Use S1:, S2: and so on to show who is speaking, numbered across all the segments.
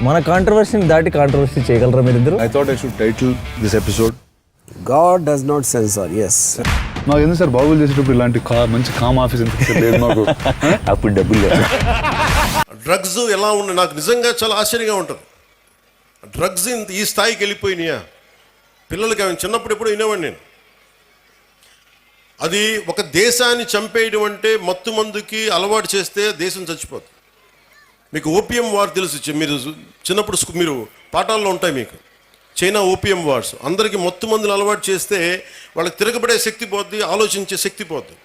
S1: మన కాంట్రవర్సీని దాటి కాంట్రవర్సీ చేయగలరా మీరిద్దరు?
S2: I thought I should title this episode
S3: God does not censor. Yes.
S2: నాకు ఎందుకు సార్ బాబులు చేసేటప్పుడు ఇలాంటి మంచి కామ్ ఆఫీస్ ఎందుకు లేదు మాకు?
S1: అప్పుడు డబ్బులు లేదు.
S4: డ్రగ్స్ ఎలా ఉన్నాయి నాకు నిజంగా చాలా ఆశ్చర్యంగా ఉంటుంది. డ్రగ్స్ ఈ స్థాయికి వెళ్ళిపోయినాయా? పిల్లలకి అవి చిన్నప్పుడు ఎప్పుడు వినేవాడిని నేను. అది ఒక దేశాన్ని చంపేయడం అంటే మత్తు మందుకి అలవాటు చేస్తే దేశం చచ్చిపోతుంది. మీకు ఓపియం వార్ తెలుసు, మీరు చిన్నప్పుడు మీరు పాఠాల్లో ఉంటాయి మీకు. చైనా ఓపియం వార్స్, అందరికీ మత్తు మందులు అలవాటు చేస్తే వాళ్ళకి తిరగబడే శక్తి పోద్ది, ఆలోచించే శక్తి పోద్ది.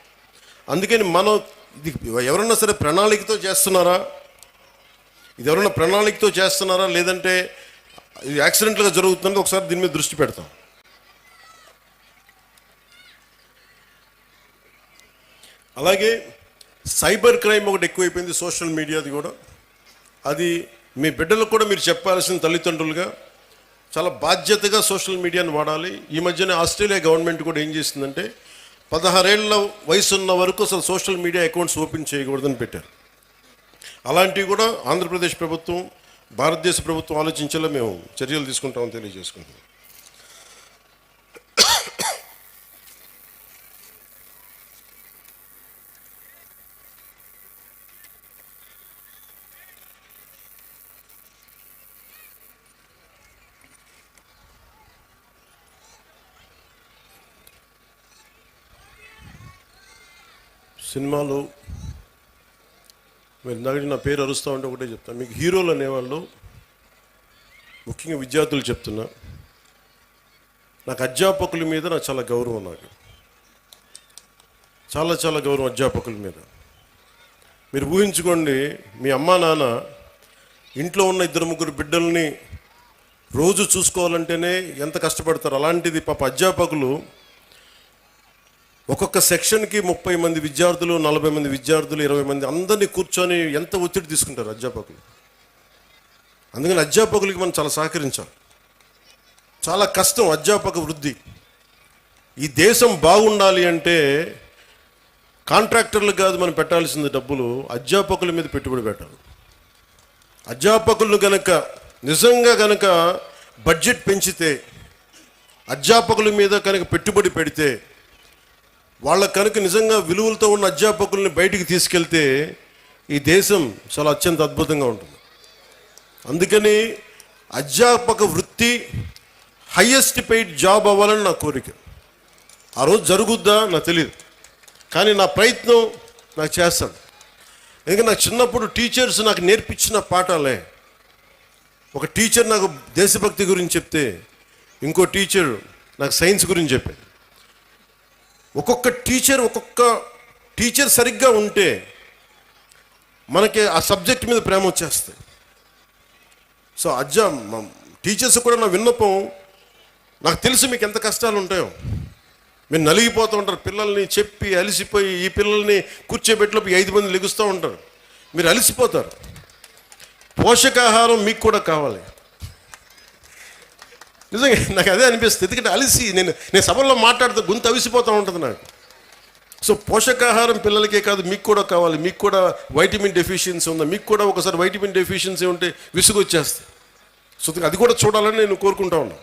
S4: అందుకని మనం ఇది ఎవరన్నా సరే ప్రణాళికతో చేస్తున్నారా, ఇది ఎవరైనా ప్రణాళికతో చేస్తున్నారా లేదంటే ఇది యాక్సిడెంట్గా జరుగుతుందని ఒకసారి దీని మీద దృష్టి పెడతాం. అలాగే సైబర్ క్రైమ్ ఒకటి ఎక్కువైపోయింది, సోషల్ మీడియాది కూడా. అది మీ బిడ్డలకు కూడా మీరు చెప్పాల్సిన తల్లిదండ్రులుగా చాలా బాధ్యతగా సోషల్ మీడియాను వాడాలి. ఈ మధ్యనే ఆస్ట్రేలియా గవర్నమెంట్ కూడా ఏం చేసిందంటే 16 ఏళ్ళ వయసు ఉన్న వరకు అసలు సోషల్ మీడియా అకౌంట్స్ ఓపెన్ చేయకూడదని పెట్టారు. అలాంటివి కూడా ఆంధ్రప్రదేశ్ ప్రభుత్వం, భారతదేశ ప్రభుత్వం ఆలోచించేలా మేము చర్యలు తీసుకుంటామని తెలియజేసుకుంటాం. సినిమాలు మీరు ఇందాక నా పేరు అరుస్తూ ఉంటే ఒకటే చెప్తాను, మీకు హీరోలు అనేవాళ్ళు ముఖ్యంగా విద్యార్థులు చెప్తున్నా, నాకు అధ్యాపకుల మీద నాకు చాలా గౌరవం, నాకు చాలా చాలా గౌరవం అధ్యాపకుల మీద. మీరు ఊహించుకోండి, మీ అమ్మా నాన్న ఇంట్లో ఉన్న 2-3 బిడ్డల్ని రోజు చూసుకోవాలంటేనే ఎంత కష్టపడతారు. అలాంటిది పాప అధ్యాపకులు ఒక్కొక్క సెక్షన్కి 30 మంది విద్యార్థులు, 40 మంది విద్యార్థులు, 20 మంది అందరినీ కూర్చొని ఎంత ఒత్తిడి తీసుకుంటారు అధ్యాపకులు. అందుకని అధ్యాపకులకి మనం చాలా సహకరించాలి. చాలా కష్టం అధ్యాపక వృద్ధి. ఈ దేశం బాగుండాలి అంటే కాంట్రాక్టర్లకు కాదు మనం పెట్టాల్సింది డబ్బులు, అధ్యాపకుల మీద పెట్టుబడి పెట్టాలి. అధ్యాపకులను గనక నిజంగా గనక బడ్జెట్ పెంచితే, అధ్యాపకుల మీద కనుక పెట్టుబడి పెడితే, వాళ్ళ కనుక నిజంగా విలువలతో ఉన్న అధ్యాపకుల్ని బయటికి తీసుకెళ్తే ఈ దేశం చాలా అత్యంత అద్భుతంగా ఉంటుంది. అందుకని అధ్యాపక వృత్తి హయ్యెస్ట్ పెయిడ్ జాబ్ అవ్వాలని నా కోరిక. ఆ రోజు జరుగుద్దా నాకు తెలియదు, కానీ నా ప్రయత్నం నాకు చేస్తాను. ఎందుకంటే నాకు చిన్నప్పుడు టీచర్స్ నాకు నేర్పించిన పాఠాలే. ఒక టీచర్ నాకు దేశభక్తి గురించి చెప్తే, ఇంకో టీచర్ నాకు సైన్స్ గురించి చెప్పాడు. ఒక్కొక్క టీచర్ సరిగ్గా ఉంటే మనకి ఆ సబ్జెక్ట్ మీద ప్రేమ వచ్చేస్తాయి. సో టీచర్స్ కూడా నా విన్నపం, నాకు తెలుసు మీకు ఎంత కష్టాలు ఉంటాయో. మీరు నలిగిపోతూ ఉంటారు, పిల్లల్ని చెప్పి అలిసిపోయి ఈ పిల్లల్ని కూర్చోబెట్టిలోపు 5 మంది లెగుస్తూ ఉంటారు, మీరు అలిసిపోతారు. పోషకాహారం మీకు కూడా కావాలి. నిజంగా నాకు అదే అనిపిస్తుంది, ఎందుకంటే అలిసి నేను సభల్లో మాట్లాడుతూ గొంతు అవిసిపోతూ ఉంటుంది నాకు. సో పోషకాహారం పిల్లలకే కాదు మీకు కూడా కావాలి. మీకు కూడా వైటమిన్ డెఫిషియన్సీ ఉందా, మీకు కూడా ఒకసారి వైటమిన్ డెఫిషియన్సీ ఉంటే విసుగు వచ్చేస్తుంది. సో అది కూడా చూడాలని నేను కోరుకుంటా ఉన్నాను.